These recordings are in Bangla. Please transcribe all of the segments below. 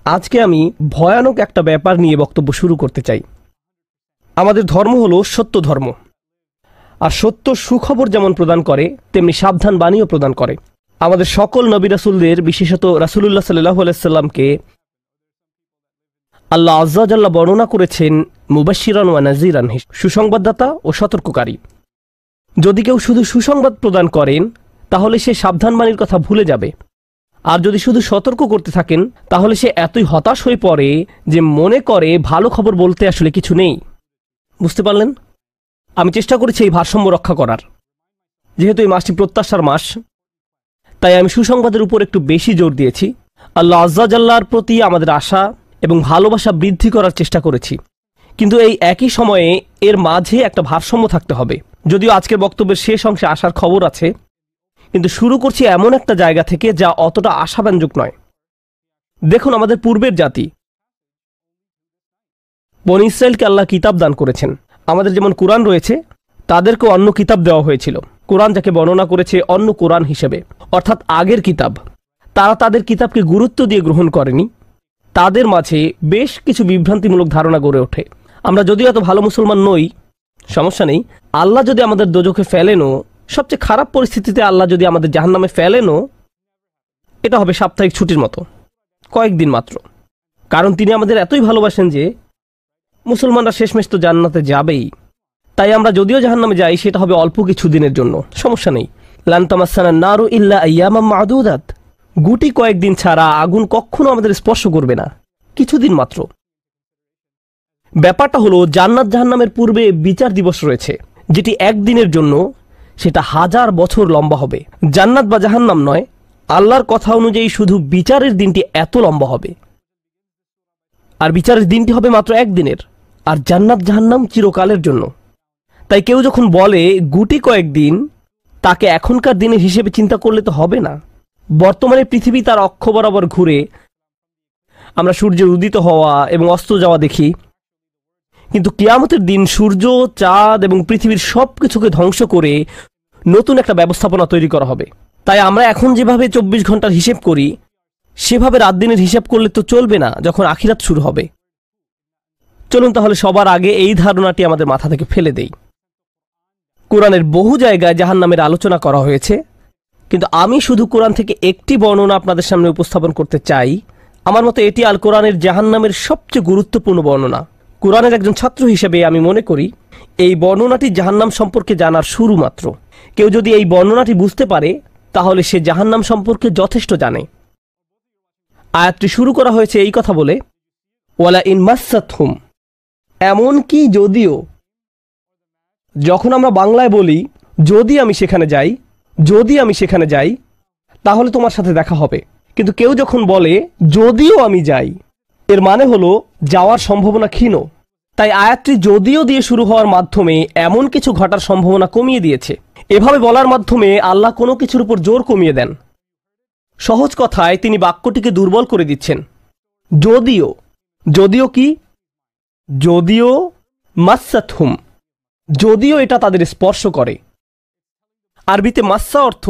আজকে আমি ভয়ানক একটা ব্যাপার নিয়ে বক্তব্য শুরু করতে চাই। আমাদের ধর্ম হলো সত্য ধর্ম, আর সত্য সুখবর যেমন প্রদান করে তেমনি সাবধান বাণীও প্রদান করে। আমাদের সকল নবী রাসূলদের, বিশেষত রাসূলুল্লাহ সাল্লাল্লাহু আলাইহি সাল্লামকে আল্লাহ আযজা ওয়া জাল্লা বর্ণনা করেছেন মুবাশশিরান ওয়া নাযীরান, সুসংবাদদাতা ও সতর্ককারী। যদি কেউ শুধু সুসংবাদ প্রদান করেন তাহলে সে সাবধান বাণীর কথা ভুলে যাবে, আর যদি শুধু সতর্ক করতে থাকেন তাহলে সে এতই হতাশ হয়ে পড়ে যে মনে করে ভালো খবর বলতে আসলে কিছু নেই। বুঝতে পারলেন? আমি চেষ্টা করেছি এই ভারসাম্য রক্ষা করার। যেহেতু এই মাসটি প্রত্যাশার মাস, তাই আমি সুসংবাদের উপর একটু বেশি জোর দিয়েছি। আল্লাহ আযজা ওয়া জাল্লার প্রতি আমাদের আশা এবং ভালোবাসা বৃদ্ধি করার চেষ্টা করেছি, কিন্তু এই একই সময়ে এর মাঝে একটা ভারসাম্য থাকতে হবে। যদিও আজকের বক্তব্যের শেষ অংশে আসার খবর আছে, কিন্তু শুরু করছি এমন একটা জায়গা থেকে যা অতটা আশাব্যঞ্জক নয়। দেখুন, আমাদের পূর্বের জাতি বনী ইসরায়েলকে আল্লাহ কিতাব দান করেছেন। আমাদের যেমন কোরআন রয়েছে, তাদেরকেও অন্য কিতাব দেওয়া হয়েছিল। কোরআন যাকে বর্ণনা করেছে অন্য কোরআন হিসেবে, অর্থাৎ আগের কিতাব। তারা তাদের কিতাবকে গুরুত্ব দিয়ে গ্রহণ করেনি। তাদের মাঝে বেশ কিছু বিভ্রান্তিমূলক ধারণা গড়ে ওঠে। আমরা যদিও এত ভালো মুসলমান নই, সমস্যা নেই। আল্লাহ যদি আমাদের দোজখে ফেলেনও, সবচেয়ে খারাপ পরিস্থিতিতে আল্লাহ যদি আমাদের জাহান্নামে ফেলেনও, এটা হবে সাপ্তাহিক ছুটির মতো, কয়েকদিন মাত্র। কারণ তিনি আমাদের এতই ভালোবাসেন যে মুসলমানরা শেষমেশ তো জান্নাতে যাবেই। তাই আমরা যদিও জাহান্নামে যাই, সেটা হবে অল্প কিছু দিনের জন্য, সমস্যা নেই। লান তামাসসানা নারু ইল্লা আইয়ামাম মা'দুদাত, গুটি কয়েকদিন ছাড়া আগুন কখনো আমাদের স্পর্শ করবে না, কিছুদিন মাত্র। ব্যাপারটা হলো, জান্নাত জাহান্নামের পূর্বে বিচার দিবস রয়েছে, যেটি একদিনের জন্য, সেটা 1000 বছর লম্বা হবে। জান্নাত বা জাহান্নাম নয়, আল্লাহর কথা অনুযায়ী শুধু বিচারের দিনটি এত লম্বা হবে। আর বিচারের দিনটি হবে মাত্র একদিনের, আর জান্নাত জাহান্নাম চিরকালের জন্য। তাই কেউ যখন বলে গুটি কয়েকদিন, তাকে এখনকার দিনের হিসেবে চিন্তা করলে তো হবে না। বর্তমানে পৃথিবী তার অক্ষ বরাবর ঘুরে, আমরা সূর্যের উদিত হওয়া এবং অস্ত যাওয়া দেখি, কিন্তু কিয়ামতের দিন সূর্য, চাঁদ এবং পৃথিবীর সব কিছুকে ধ্বংস করে নতুন একটা ব্যবস্থাপনা তৈরি করা হবে। তাই আমরা এখন যেভাবে 24 ঘন্টার হিসেব করি, সেভাবে রাত দিনের হিসাব করলে তো চলবে না যখন আখিরাত শুরু হবে। চলুন তাহলে সবার আগে এই ধারণাটি আমাদের মাথা থেকে ফেলে দেই। কোরআনের বহু জায়গায় জাহান্নামের আলোচনা করা হয়েছে, কিন্তু আমি শুধু কোরআন থেকে একটি বর্ণনা আপনাদের সামনে উপস্থাপন করতে চাই। আমার মতে এটি আল কোরআনের জাহান্নামের সবচেয়ে গুরুত্বপূর্ণ বর্ণনা। কোরআনের একজন ছাত্র হিসেবে আমি মনে করি এই বর্ণনাটি জাহান্নাম সম্পর্কে জানার শুরু মাত্র। কেউ যদি এই বর্ণনাটি বুঝতে পারে, তাহলে সে জাহান্নাম সম্পর্কে যথেষ্ট জানে। আয়াতটি শুরু করা হয়েছে এই কথা বলে, ওয়ালা ইন মাসসাতহুম, এমনকি যদিও। যখন আমরা বাংলায় বলি যদি আমি সেখানে যাই, যদি আমি সেখানে যাই, তাহলে তোমার সাথে দেখা হবে। কিন্তু কেউ যখন বলে যদিও আমি যাই, এর মানে হলো যাওয়ার সম্ভাবনা ক্ষীণ। তাই আয়াতটি যদিও দিয়ে শুরু হওয়ার মাধ্যমে এমন কিছু ঘটার সম্ভাবনা কমিয়ে দিয়েছে। এভাবে বলার মাধ্যমে আল্লাহ কোনো কিছুর উপর জোর কমিয়ে দেন। সহজ কথায় তিনি বাক্যটিকে দুর্বল করে দিচ্ছেন। যদিও, যদিও কি? যদিও মাসসাতহুম, যদিও এটা তাদের স্পর্শ করে। আরবিতে মাসসা অর্থ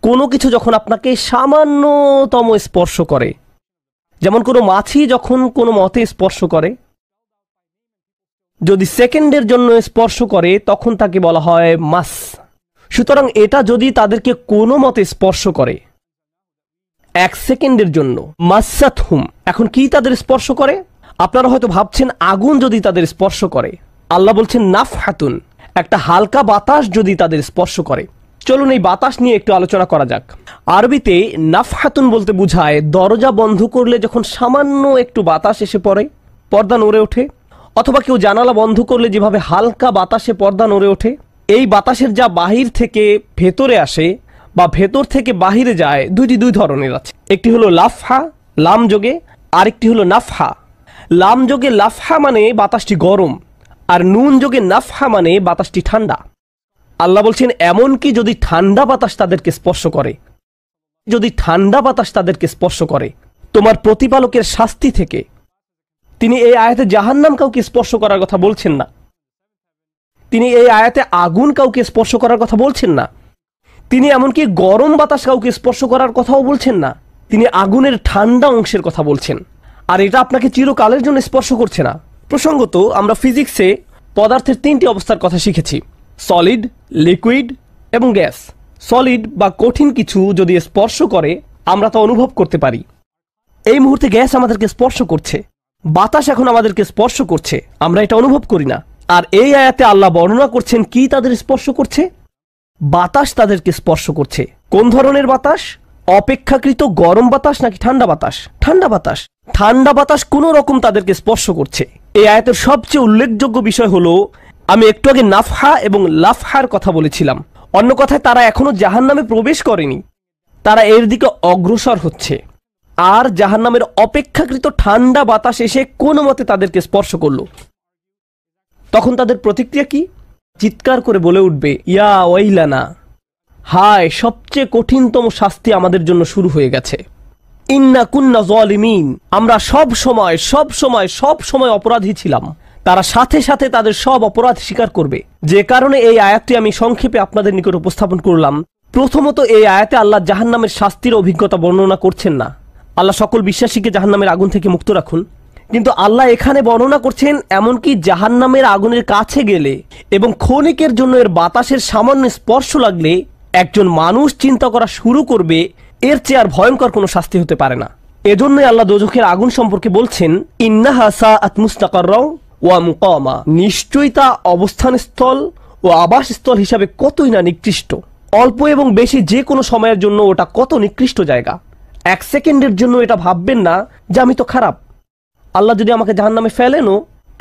কোনো কিছু যখন আপনাকে সামান্যতম স্পর্শ করে, যেমন কোনো মাছি যখন কোনো মতে স্পর্শ করে। যদি সেকেন্ডের জন্য স্পর্শ করে তখন তাকে বলা হয় মাস। সুতরাং এটা যদি তাদেরকে কোনো মতে স্পর্শ করে 1 সেকেন্ডের জন্য, মাসসাতহুম। এখন কি তাদের স্পর্শ করে? আপনারা হয়তো ভাবছেন আগুন যদি তাদের স্পর্শ করে। আল্লাহ বলছেন নাফহাতুন, একটা হালকা বাতাস যদি তাদের স্পর্শ করে। চলুন এই বাতাস নিয়ে একটু আলোচনা করা যাক। আরবিতে নাফহাতুন বলতে বোঝায় দরজা বন্ধ করলে যখন সামান্য একটু বাতাস এসে পড়ে, পর্দা নড়ে ওঠে, অথবা কেউ জানালা বন্ধ করলে যেভাবে হালকা বাতাসে পর্দা নড়ে ওঠে। এই বাতাসের যা বাহির থেকে ভেতরে আসে বা ভেতর থেকে বাহিরে যায়, দুই ধরনের আছে। একটি হলো লাফহা, লাম যোগে, আরেকটি হলো নাফহা। লাম যোগে লাফহা মানে বাতাসটি গরম, আর নুন যোগে নাফহা মানে বাতাসটি ঠান্ডা। আল্লাহ বলছেন এমনকি যদি ঠান্ডা বাতাস তাদেরকে স্পর্শ করে, যদি ঠান্ডা বাতাস তাদেরকে স্পর্শ করে তোমার প্রতিপালকের শাস্তি থেকে। তিনি এই আয়াতে জাহান্নাম কাউকে স্পর্শ করার কথা বলছেন না। তিনি এই আয়াতে আগুন কাউকে স্পর্শ করার কথা বলছেন না। তিনি এমনকি গরম বাতাস কাউকে স্পর্শ করার কথাও বলছেন না। তিনি আগুনের ঠান্ডা অংশের কথা বলছেন, আর এটা আপনাকে চিরকালের জন্য স্পর্শ করছে না। প্রসঙ্গত আমরা ফিজিক্সে পদার্থের 3টি অবস্থার কথা শিখেছি: সলিড, লিকুইড এবং গ্যাস। সলিড বা কঠিন কিছু যদি স্পর্শ করে আমরা তা অনুভব করতে পারি। এই মুহূর্তে গ্যাস আমাদেরকে স্পর্শ করছে, বাতাস এখন আমাদেরকে স্পর্শ করছে, আমরা এটা অনুভব করি না। আর এই আয়াতে আল্লাহ বর্ণনা করছেন কি তাদের স্পর্শ করছে? বাতাস তাদেরকে স্পর্শ করছে। কোন ধরনের বাতাস? অপেক্ষাকৃত গরম বাতাস নাকি ঠান্ডা বাতাস? ঠান্ডা বাতাস। ঠান্ডা বাতাস কোন রকম তাদেরকে স্পর্শ করছে। এই আয়াতের সবচেয়ে উল্লেখযোগ্য বিষয় হলো, আমি একটু আগে নাফহা এবং লাফহার কথা বলেছিলাম। অন্য কথায় তারা এখনো জাহান্নামে প্রবেশ করেনি, তারা এর দিকে অগ্রসর হচ্ছে। আর জাহান্নামের অপেক্ষাকৃত ঠান্ডা বাতাস এসে কোনো মতে তাদেরকে স্পর্শ করলো। তখন তাদের প্রতিক্রিয়া কি? চিৎকার করে বলে উঠবে, ইয়া ওয়াইলানা, হায়, সবচেয়ে কঠিনতম শাস্তি আমাদের জন্য শুরু হয়ে গেছে। ইন্না কুন্না যালিমিন, আমরা সব সময় অপরাধী ছিলাম। তারা সাথে সাথে তাদের সব অপরাধ স্বীকার করবে। যে কারণে এই আয়াতটি আমি সংক্ষেপে আপনাদের নিকট উপস্থাপন করলাম। প্রথমত, এই আয়াতে আল্লাহ জাহান্নামের শাস্তির অভিজ্ঞতা বর্ণনা করছেন না। আল্লাহ সকল বিশ্বাসীকে জাহান্নামের আগুন থেকে মুক্ত রাখুন। কিন্তু আল্লাহ এখানে বর্ণনা করছেন এমনকি জাহান্নামের আগুনের কাছে গেলে এবং ক্ষণিকের জন্য এর বাতাসের সামান্য স্পর্শ লাগলে একজন মানুষ চিন্তা করা শুরু করবে এর চেয়ে আর ভয়ঙ্কর কোনো শাস্তি হতে পারে না। এজন্যই আল্লাহ দোজখের আগুন সম্পর্কে বলছেন, ইন্নাহা সাআত মুস্তাকাররা ওয়া মুকামা, নিশ্চয়ই তা অবস্থানস্থল ও আবাসস্থল হিসাবে কতই না নিকৃষ্ট। অল্প এবং বেশি যে কোনো সময়ের জন্য ওটা কত নিকৃষ্ট জায়গা। 1 সেকেন্ডের জন্য এটা ভাববেন না যে আমি তো খারাপ, আল্লাহ যদি আমাকে জাহান্নামে ফেলেনও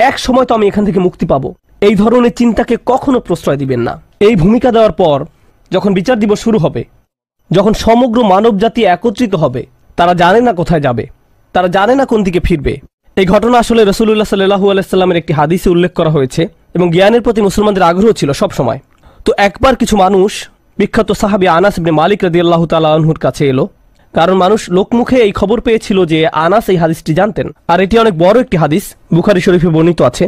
এক সময় তো আমি এখান থেকে মুক্তি পাবো। এই ধরনের চিন্তাকে কখনো প্রশ্রয় দিবেন না। এই ভূমিকা দেওয়ার পর যখন বিচার দিবস শুরু হবে, যখন সমগ্র মানব জাতি একত্রিত হবে, তারা জানে না কোথায় যাবে, তারা জানে না কোন দিকে ফিরবে। এই ঘটনা আসলে রাসূলুল্লাহ সাল্লাল্লাহু আলাইহি সাল্লামের একটি হাদিসে উল্লেখ করা হয়েছে এবং জ্ঞানের প্রতি মুসলমানদের আগ্রহ ছিল সব সময়। তো একবার কিছু মানুষ বিখ্যাত সাহাবী আনাস ইবনে মালিক রাদিয়াল্লাহু তাআলা আনহুর কাছে এলো, কারণ মানুষ লোকমুখে এই খবর পেয়েছিল যে আনাস এই হাদিসটি জানতেন, আর এটি অনেক বড় একটি হাদিস, বুখারী শরীফে বর্ণিত আছে।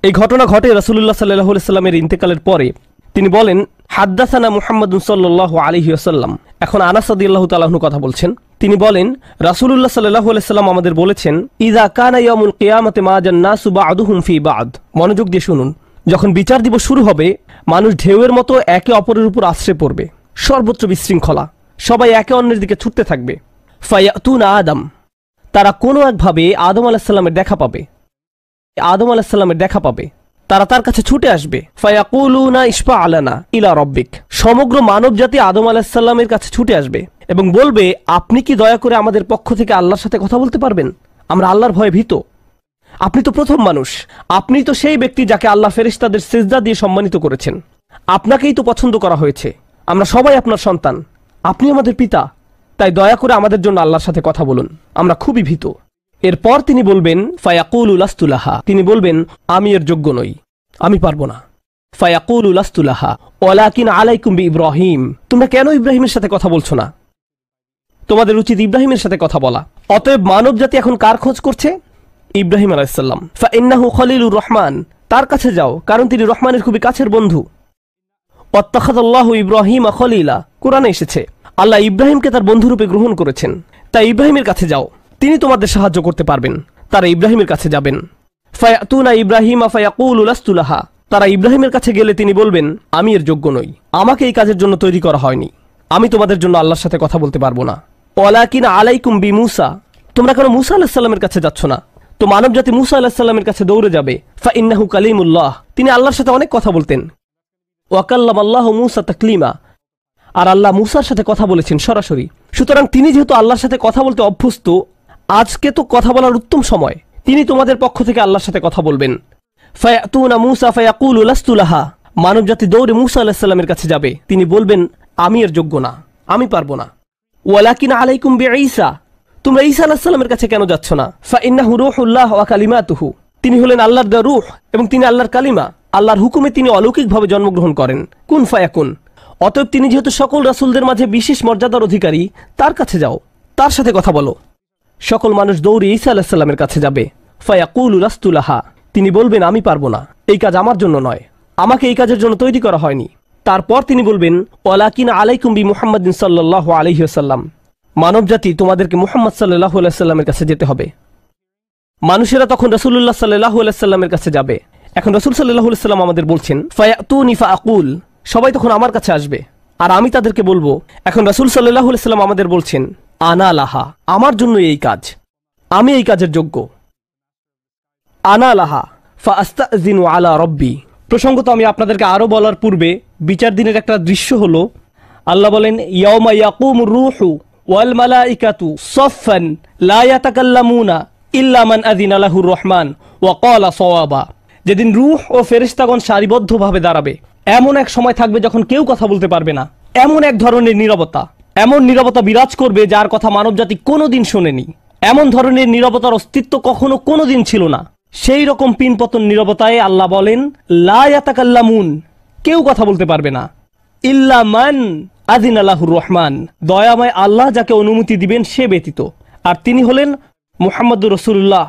এই ঘটনা ঘটে রাসূলুল্লাহ সাল্লাল্লাহু আলাইহি সাল্লামের ইন্তেকালের পরে। তিনি বলেন, হাদ্দাসানা মুহাম্মাদুন সাল্লাল্লাহু আলাইহি ওয়াসাল্লাম। এখন আনাস রাদিয়াল্লাহু তাআলা আনহু কথা বলছেন। তিনি বলেন, রাসূলুল্লাহ সাল্লাল্লাহু আলাইহি সাল্লাম আমাদের বলেছেন, ইযা কানা ইয়াউমুল কিয়ামাতি মা জান্নাসু বা'দুহুম ফি বা'দ। মনোযোগ দিয়ে শুনুন। যখন বিচার দিবস শুরু হবে, মানুষ ঢেউয়ের মতো একে অপরের উপর আশ্রে পড়বে, সর্বত্র বিশৃঙ্খলা, সবাই একে অন্যের দিকে ছুটতে থাকবে। ফায়াতুনা আদম, তারা কোনো একভাবে আদম আলাইহিস সালামের দেখা পাবে। আদম আলাইহিস সালামের দেখা পাবে, তারা তার কাছে ছুটে আসবে। ফায়াকুলুনা ইশফা আলানা ইলা রাব্বিক, সমগ্র মানব জাতি আদম আলাইহিস সালামের কাছে ছুটে আসবে এবং বলবে, আপনি কি দয়া করে আমাদের পক্ষ থেকে আল্লাহর সাথে কথা বলতে পারবেন? আমরা আল্লাহর ভয়ে ভীত। আপনি তো প্রথম মানুষ, আপনি তো সেই ব্যক্তি যাকে আল্লাহ ফেরেশতাদের সিজদা দিয়ে সম্মানিত করেছেন, আপনাকেই তো পছন্দ করা হয়েছে, আমরা সবাই আপনার সন্তান, আপনি আমাদের পিতা, তাই দয়া করে আমাদের জন্য আল্লাহর সাথে কথা বলুন, আমরা খুবই ভীত। এরপর তিনি বলবেন, ফায়াকুলু লাস্তু লাহা, তিনি বলবেন, আমি এর যোগ্য নই, আমি পারবো না। ফায়াকুলু লাস্তু লাহা ওয়ালাকিন আলাইকুম বিইব্রাহিম, তোমরা কেন ইব্রাহিমের সাথে কথা বলছো না? তোমাদের উচিত ইব্রাহিমের সাথে কথা বলা। অতএব মানব জাতি এখন কার খোঁজ করছে? ইব্রাহিম আলাইহিস সালাম। ফাইন্নাহু খলিলুর রহমান, তার কাছে যাও, কারণ তিনি রহমানের খুবই কাছের বন্ধু। ওয়াত্তাখাযাল্লাহু ইব্রাহিমা খলিলা, কোরআনে এসেছে আল্লাহ ইব্রাহিমকে তার বন্ধুরূপে গ্রহণ করেছেন। তাই ইব্রাহিমের কাছে যাও, তিনি তোমাদের সাহায্য করতে পারবেন। তারা ইব্রাহিমের কাছে যাবেন। ফায়াতুনা ইব্রাহিমা ফায়াকুলু লাস্তু লাহা, তারা ইব্রাহিমের কাছে গেলে তিনি বলবেন, আমি এর যোগ্য নই, আমাকে এই কাজের জন্য তৈরি করা হয়নি, আমি তোমাদের জন্য আল্লাহর সাথে কথা বলতে পারবো না। ওয়ালাকিন আলাইকুম বিমূসা, তোমরা কেন মূসা আলাইহিস সালামের কাছে যাচ্ছ না? তো মানব জাতি মূসা আলাইহিস সালামের কাছে দৌড়ে যাবে। ফাইন্নাহু কালিমুল্লাহ, তিনি আল্লাহর সাথে অনেক কথা বলতেন। ওয়া কাল্লামাল্লাহু মূসা তাকলিমা, আর আল্লাহ মূসার সাথে কথা বলেছেন সরাসরি। সুতরাং তিনি যেহেতু আল্লাহর সাথে কথা বলতে অভ্যস্ত, আজকে তো কথা বলার উত্তম সময়, তিনি তোমাদের পক্ষ থেকে আল্লাহর সাথে কথা বলবেন। ফায়াতুনা মূসা ফায়াকুলু লাস্তু লাহা, মানব জাতি দৌড়ে মূসা আলাইহিস সালামের কাছে যাবে, তিনি বলবেন, আমি এর যোগ্য না, আমি পারবো না। ওয়ালাকিন আলাইকুম বিঈসা, তোমরা ঈসা আলাইহিস সালামের কাছে কেন যাচ্ছ না? ফাইন্নাহু রূহুল্লাহ ওয়া কালিমাতুহু, তিনি হলেন আল্লাহর দেওয়া রূহ এবং তিনি আল্লাহর কালিমা, আল্লাহর হুকুমে তিনি অলৌকিকভাবে জন্মগ্রহণ করেন। কুন ফায়াকুন, অতএব তিনি যেহেতু সকল রাসূলদের মাঝে বিশেষ মর্যাদার অধিকারী, তার কাছে যাও, তার সাথে কথা বলো। সকল মানুষ দৌড়ে ঈসা আলাইহিস সালামের কাছে যাবে। ফায়াকুলু লাস্তু লাহা, তিনি বলবেন, আমি পারবো না, এই কাজ আমার জন্য নয়, আমাকে এই কাজের জন্য তৈরি করা হয়নি। তারপর তিনি বলবেন, ওয়ালাকিন আলাইকুম বি মুহাম্মাদিন সাল্লাল্লাহু আলাইহি ওয়াসাল্লাম, মানবজাতি তোমাদেরকে মুহাম্মদ সাল্লাল্লাহু আলাইহি সাল্লামের কাছে যেতে হবে। মানুষেরা তখন রাসূলুল্লাহ সাল্লাল্লাহু আলাইহি সাল্লামের কাছে যাবে। এখন রাসূল সাল্লাল্লাহু আলাইহি সাল্লাম আমাদের বলছেন, ফায়াতুনি ফাআকুল, সবাই তখন আমার কাছে আসবে আর আমি তাদেরকে বলবো। এখন রাসূল সাল্লাল্লাহু আলাইহি সাল্লাম আমাদের বলছেন, আনা লাহা, আমার জন্য এই কাজ, আমি এই কাজের যোগ্য। আনা লাহা ফাআস্তাযিনু আলা রব্বি। প্রসঙ্গত আমি আপনাদেরকে আরো বলার পূর্বে বিচার দিনের একটা দৃশ্য হলো, আল্লাহ বলেন, ইয়াউমা ইয়াকুমুর রূহু ওয়াল মালাইকাতু সাফফান লা ইয়াতাকাল্লামুনা ইল্লা মান আযিনা লাহুর রহমান ওয়া ক্বালা সাওয়াবা। যেদিন রূহ ও ফেরেশতাগণ সারিবদ্ধভাবে দাঁড়াবে, এমন এক সময় থাকবে যখন কেউ কথা বলতে পারবে না। এমন এক ধরনের নীরবতা, এমন নীরবতা বিরাজ করবে যার কথা মানবজাতি কোনোদিন শোনেনি। এমন ধরনের নীরবতার অস্তিত্ব কখনো কোনোদিন ছিল না। সেই রকম পিনপতন নীরবতায় আল্লাহ বলেন, লা ইয়াতাকাল্লামুন, কেউ কথা বলতে পারবে না, ইল্লা মান আযিনা লাহুর রহমান, দয়াময় আল্লাহ যাকে অনুমতি দিবেন সে ব্যতীত। আর তিনি হলেন মুহাম্মদুর রাসূলুল্লাহ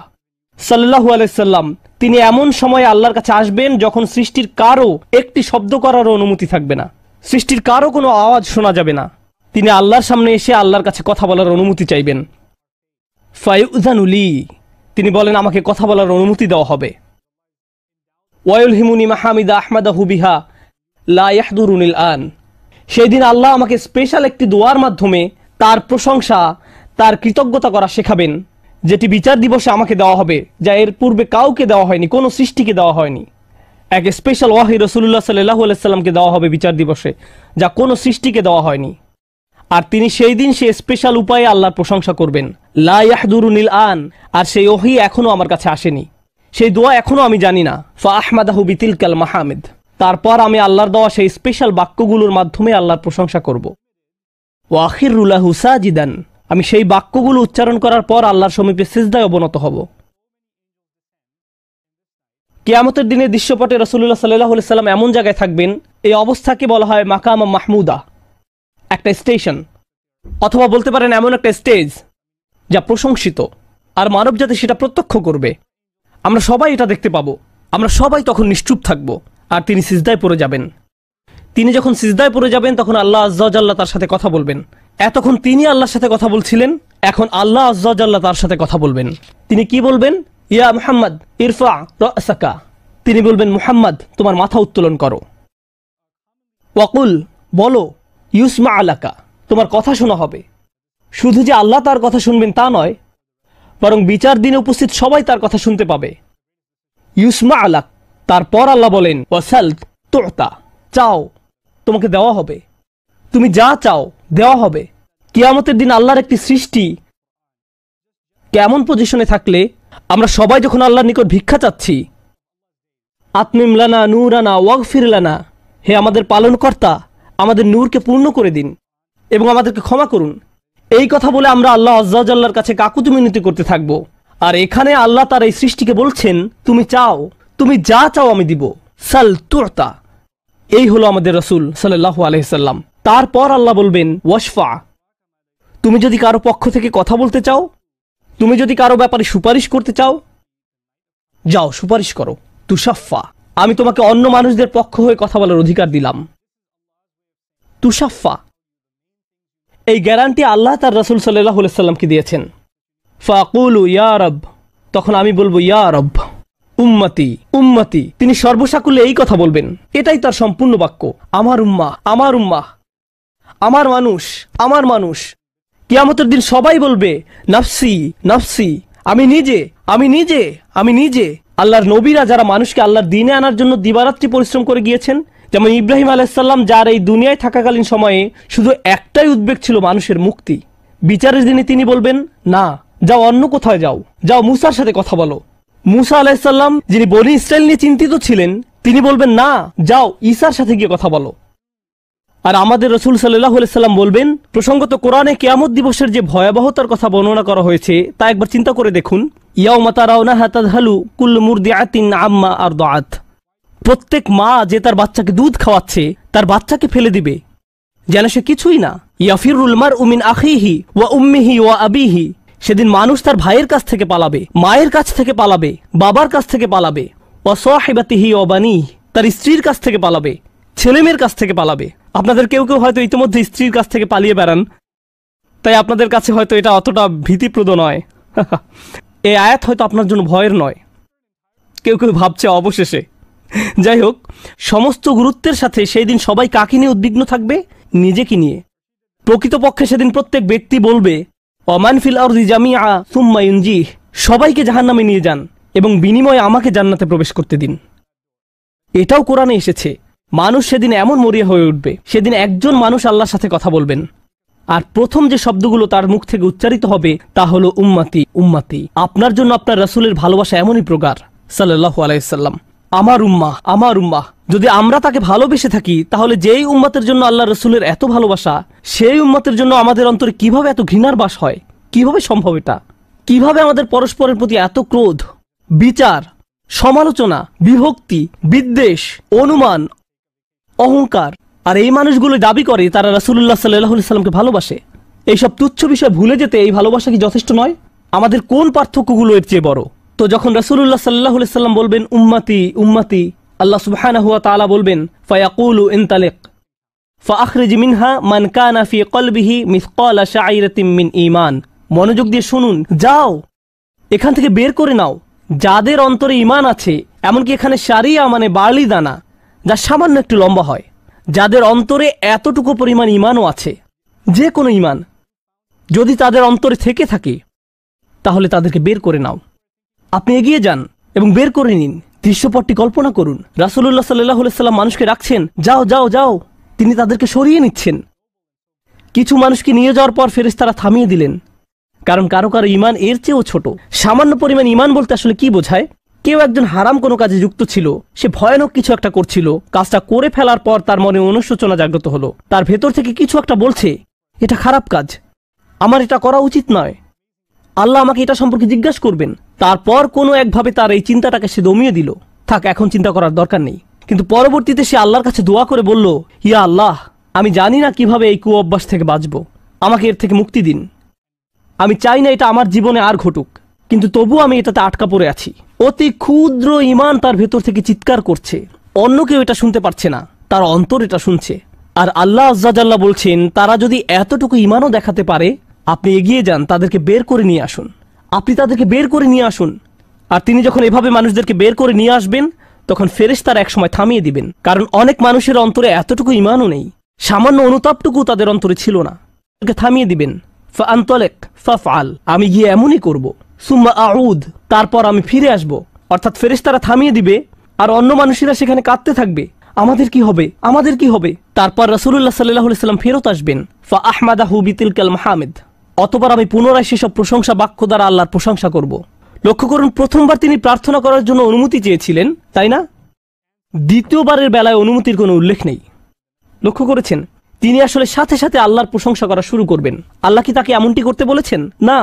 সাল্লাল্লাহু আলাইহি সাল্লাম। তিনি এমন সময় আল্লাহর কাছে আসবেন যখন সৃষ্টির কারো একটি শব্দ করার অনুমতি থাকবে না, সৃষ্টির কারো কোনো আওয়াজ শোনা যাবে না। তিনি আল্লাহর সামনে এসে আল্লাহর কাছে কথা বলার অনুমতি চাইবেন। ফায়ুযানু লি, তিনি বলেন আমাকে কথা বলার অনুমতি দেওয়া হবে। ওয়ায়ুলহিমুনি মাহামিদা আহমাদাহু বিহা লা ইয়াহদুরুনিল আন, সেই দিন আল্লাহ আমাকে স্পেশাল একটি দোয়ার মাধ্যমে তার প্রশংসা, তার কৃতজ্ঞতা করা শেখাবেন, যেটি বিচার দিবসে আমাকে দেওয়া হবে, যা এর পূর্বে কাউকে দেওয়া হয়নি, কোনো সৃষ্টিকে দেওয়া হয়নি। এক স্পেশাল ওয়াহি রাসূলুল্লাহ সাল্লাল্লাহু আলাইহি সাল্লামকে দেওয়া হবে বিচার দিবসে, যা কোনো সৃষ্টিকে দেওয়া হয়নি। আর তিনি সেই দিন সে স্পেশাল উপায়ে আল্লাহর প্রশংসা করবেন, লা ইয়াহদুরুনিল আন, আর সেই ওহী এখনো আমার কাছে আসেনি, সেই দোয়া এখনো আমি জানি না। ফা আহমাদাহু বিতিলকাল মাহামিদ, তারপর আমি আল্লাহর দেওয়া সেই স্পেশাল বাক্যগুলোর মাধ্যমে আল্লাহর প্রশংসা করব। ওয়া আখিরু লাহু সাজিদান, আমি সেই বাক্যগুলো উচ্চারণ করার পর আল্লাহর সমীপে সিজদায় অবনত হব। কিয়ামতের দিনের দৃশ্যপটে রাসূলুল্লাহ সাল্লাল্লাহু আলাইহি সাল্লাম এমন জায়গায় থাকবেন, এই অবস্থাকে বলা হয় মাকাম মাহমুদা, একটা স্টেশন, অথবা বলতে পারেন এমন একটা স্টেজ যা প্রশংসিত। আর মানবজাতি সেটা প্রত্যক্ষ করবে, আমরা সবাই এটা দেখতে পাবো। আমরা সবাই তখন নিশ্চুপ থাকব আর তিনি সিজদায় পড়ে যাবেন। তিনি যখন সিজদায় পড়ে যাবেন তখন আল্লাহ আযজা ওয়া জাল্লা তার সাথে কথা বলবেন। এতক্ষণ তিনি আল্লাহর সাথে কথা বলছিলেন, এখন আল্লাহ আযজা ওয়া জাল্লা তার সাথে কথা বলবেন। তিনি কি বলবেন? ইয়া মুহাম্মদ ইরফা রাসাকা, তিনি বলবেন মুহাম্মদ তোমার মাথা উত্তোলন করো। ওয়াকুল, বলো, ইউসমা আলাকা, তোমার কথা শোনা হবে। শুধু যে আল্লাহ তার কথা শুনবেন তা নয়, বরং বিচার দিনে উপস্থিত সবাই তার কথা শুনতে পাবে। ইউসমা আলাক, তারপর আল্লাহ বলেন, ওয়াসাল তুতা, চাও তোমাকে দেওয়া হবে, তুমি যা চাও দেওয়া হবে। কিয়ামতের দিন আল্লাহর একটি সৃষ্টি কেমন পজিশনে থাকলে আমরা সবাই যখন আল্লাহর নিকট ভিক্ষা চাচ্ছি, আতমিম লানা নূরানা ওয়াগফির লানা, হে আমাদের পালনকর্তা, আমাদের নূরকে পূর্ণ করে দিন এবং আমাদেরকে ক্ষমা করুন, এই কথা বলে আমরা আল্লাহ আযজা ওয়া জাল্লার কাছে কাকুতি মিনতি করতে থাকব। আর এখানে আল্লাহ তার এই সৃষ্টিকে বলছেন, তুমি চাও, তুমি যা চাও আমি দিব, সাল তুতা। এই হলো আমাদের রাসূল সাল্লাল্লাহু আলাইহি সাল্লাম। তারপর আল্লাহ বলবেন, ওয়াশফা, তুমি যদি কারো পক্ষ থেকে কথা বলতে চাও, তুমি যদি কারো ব্যাপারে সুপারিশ করতে চাও, যাও সুপারিশ করো। তুশাফা, আমি তোমাকে অন্য মানুষদের পক্ষ হয়ে কথা বলার অধিকার দিলাম। তুশাফা, এই গ্যারান্টি আল্লাহ তার রাসূল সাল্লাল্লাহু আলাইহি সাল্লামকে দিয়েছেন। ফাকুলু ইয়া রব, তখন আমি বলবো ইয়া রব, উম্মতি উম্মতি, তিনি সর্বসাকুল্যে এই কথা বলবেন, এটাই তার সম্পূর্ণ বাক্য, আমার উম্মাহ আমার উম্মাহ, আমার মানুষ আমার মানুষ। কিয়ামতের দিন সবাই বলবে, নাফসি নাফসি, আমি নিজে আমি নিজে আমি নিজে। আল্লাহর নবীরা যারা মানুষকে আল্লাহর দ্বীনে আনার জন্য দিবারাত্রি পরিশ্রম করে গিয়েছেন, যেমন ইব্রাহিম আলাইহিস সালাম, যার এই দুনিয়ায় থাকাকালীন সময়ে শুধু একটাই উদ্বেগ ছিল মানুষের মুক্তি, বিচারের দিনে তিনি বলবেন, না, যাও অন্য কোথায় যাও, যাও মুসার সাথে কথা বলো। মুসা আলাইহিস সালাম, যিনি বনি ইসরাইল নিয়ে চিন্তিত ছিলেন, তিনি বলবেন, না, যাও ঈসার সাথে গিয়ে কথা বলো। আর আমাদের রাসূল সাল্লাল্লাহু আলাইহি সাল্লাম বলবেন, প্রসঙ্গত কোরআনে কিয়ামত দিবসের যে ভয়াবহতার কথা বর্ণনা করা হয়েছে তা একবার চিন্তা করে দেখুন। ইয়াউমা তারাউনাহা তাযহালু কুল্লু মুরদিআতিন আম্মা আরদাআত, প্রত্যেক মা যে তার বাচ্চাকে দুধ খাওয়াচ্ছে তার বাচ্চাকে ফেলে দিবে যেন সে কিছুই না। ইয়াফিরুল মারউ মিন আখিহি ওয়া উম্মিহি ওয়া আবিহি, সেদিন মানুষ তার ভাইয়ের কাছ থেকে পালাবে, মায়ের কাছ থেকে পালাবে, বাবার কাছ থেকে পালাবে। ওয়া সাহিবাতিহি ওয়া বানিহি, তার স্ত্রীর কাছ থেকে পালাবে, ছেলেমেয়ের কাছ থেকে পালাবে। আপনাদের কেউ কেউ হয়তো ইতিমধ্যে স্ত্রীর কাছ থেকে পালিয়ে বেড়ান, তাই আপনাদের কাছে হয়তো এটা অতটা ভীতিপ্রদ নয়। এই আয়াত হয়তো আপনার জন্য ভয়ের নয়, কেউ কেউ ভাবছে অবশেষে। যাই হোক, সমস্ত গুরুত্বের সাথে সেই দিন সবাই কাকে নিয়ে উদ্বিগ্ন থাকবে? নিজেকে নিয়ে। প্রকৃতপক্ষে সেদিন প্রত্যেক ব্যক্তি বলবে, ওমান ফিল আরদি জামিআ সুম্মা ইউনজিহ, সবাইকে জাহান্নামে নিয়ে যান এবং বিনিময়ে আমাকে জান্নাতে প্রবেশ করতে দিন। এটাও কোরআনে এসেছে। মানুষ সেদিন এমন মরিয়া হয়ে উঠবে, সেদিন একজন মানুষ আল্লাহর সাথে কথা বলবেন, আর প্রথম যে শব্দগুলো তার মুখ থেকে উচ্চারিত হবে তা হলো উম্মতি উম্মতি। আপনার জন্য আপনার রাসূলের ভালোবাসা এমনই প্রগাঢ় সাল্লাল্লাহু আলাইহি সাল্লাম। আমার উম্মাহ, আমার উম্মাহ। যদি আমরা তাকে ভালোবেসে থাকি, তাহলে যেই উম্মতের জন্য আল্লাহ রাসূলের এত ভালোবাসা, সেই উম্মতের জন্য আমাদের অন্তরে কিভাবে এত ঘৃণার বাস হয়? কিভাবে সম্ভব এটা? কিভাবে আমাদের পরস্পরের প্রতি এত ক্রোধ, বিচার, সমালোচনা, বিভক্তি, বিদ্বেষ, অনুমান, অহংকার? আর এই মানুষগুলো দাবি করে তারা রাসূলুল্লাহ সাল্লাল্লাহু আলাইহি সাল্লামকে ভালোবাসে। এইসব তুচ্ছ বিষয় ভুলে যেতে এই ভালোবাসা কি যথেষ্ট নয়? আমাদের কোন পার্থক্যগুলো এর চেয়ে বড়? তো যখন রাসূলুল্লাহ সাল্লাল্লাহু আলাইহি সাল্লাম বলবেন উম্মতি উম্মতি, আল্লাহ সুবহানাহু ওয়া তাআলা বলবেন ফায়াকুলু ইনতালিক ফাআখরিজ মিনহা মান কানা ফি কলবিহি মিসকালা শাইরাতিন মিন ঈমান। মনোযোগ দিয়ে শুনুন, যাও এখান থেকে বের করে নাও যাদের অন্তরে ঈমান আছে, এমনকি এখানে শারিয়া মানে বার্লি দানা, যা সামান্য একটু লম্বা হয়, যাদের অন্তরে এতটুকু পরিমাণ ঈমানও আছে, যে কোনো ঈমান যদি তাদের অন্তরে থেকে থাকে, তাহলে তাদেরকে বের করে নাও। আপনি এগিয়ে যান এবং বের করে নিন। দৃশ্যপটটি কল্পনা করুন, রাসূলুল্লাহ সাল্লাল্লাহু আলাইহি সাল্লাম মানুষকে রাখছেন, যাও যাও যাও, তিনি তাদেরকে সরিয়ে নিচ্ছেন। কিছু মানুষকে নিয়ে যাওয়ার পর ফেরেশতারা থামিয়ে দিলেন, কারণ কারো কারো ঈমান এর চেয়েও ছোট। সামান্য পরিমাণ ঈমান বলতে আসলে কি বোঝায়? কেউ একজন হারাম কোনো কাজে যুক্ত ছিল, সে ভয়ানক কিছু একটা করছিল, কাজটা করে ফেলার পর তার মনে অনুশোচনা জাগ্রত হলো, তার ভেতর থেকে কিছু একটা বলছে এটা খারাপ কাজ, আমার এটা করা উচিত নয়, আল্লাহ আমাকে এটা সম্পর্কে জিজ্ঞাসা করবেন। তারপর কোনো একভাবে তার এই চিন্তাটাকে সে দমিয়ে দিল, থাক এখন চিন্তা করার দরকার নেই। কিন্তু পরবর্তীতে সে আল্লাহর কাছে দোয়া করে বলল, ইয়া আল্লাহ, আমি জানি না কিভাবে এই কুঅভ্যাস থেকে বাঁচব, আমাকে এর থেকে মুক্তি দিন। আমি চাই না এটা আমার জীবনে আর ঘটুক, কিন্তু তবু আমি এটাতে আটকা পড়ে আছি। অতি ক্ষুদ্র ঈমান তার ভেতর থেকে চিৎকার করছে, অন্য কেউ এটা শুনতে পারছে না, তার অন্তর এটা শুনছে। আর আল্লাহ আজ্জা জাল্লা বলছেন, তারা যদি এতটুকু ঈমানও দেখাতে পারে, আপনি এগিয়ে যান, তাদেরকে বের করে নিয়ে আসুন। আপনি তাদেরকে বের করে নিয়ে আসুন। আর তিনি যখন এভাবে মানুষদেরকে বের করে নিয়ে আসবেন, তখন ফেরেশতারা এক সময় থামিয়ে দিবেন, কারণ অনেক মানুষের অন্তরে এতটুকু ঈমানও নেই, সামান্য অনুতাপটুকু তাদের অন্তরে ছিল না। থামিয়ে দিবেন, ফাআনতালিক ফাফআল, আমি গিয়ে এমনই করব, সুম্মা আউদ, তারপর আমি ফিরে আসব। অর্থাৎ ফেরেশতারা থামিয়ে দিবে, আর অন্য মানুষেরা সেখানে কাঁদতে থাকবে, আমাদের কি হবে, আমাদের কি হবে। তারপর রাসূলুল্লাহ সাল্লাল্লাহু আলাইহি সাল্লাম ফেরত আসবেন, ফাআহমাদাহু বিতিলকাল মাহামিদ, অতঃপর আমি পুনরায় সেসব প্রশংসা বাক্য দ্বারা আল্লাহর প্রশংসা করব। লক্ষ্য করুন, প্রথমবার তিনি প্রার্থনা করার জন্য অনুমতি চেয়েছিলেন, তাই না? দ্বিতীয়বারের বেলায় অনুমতির কোনো উল্লেখ নেই। লক্ষ্য করেছেন, তিনি আসলে সাথে সাথে আল্লাহর প্রশংসা করা শুরু করবেন। আল্লাহ কি তাকে এমনটি করতে বলেছেন? না,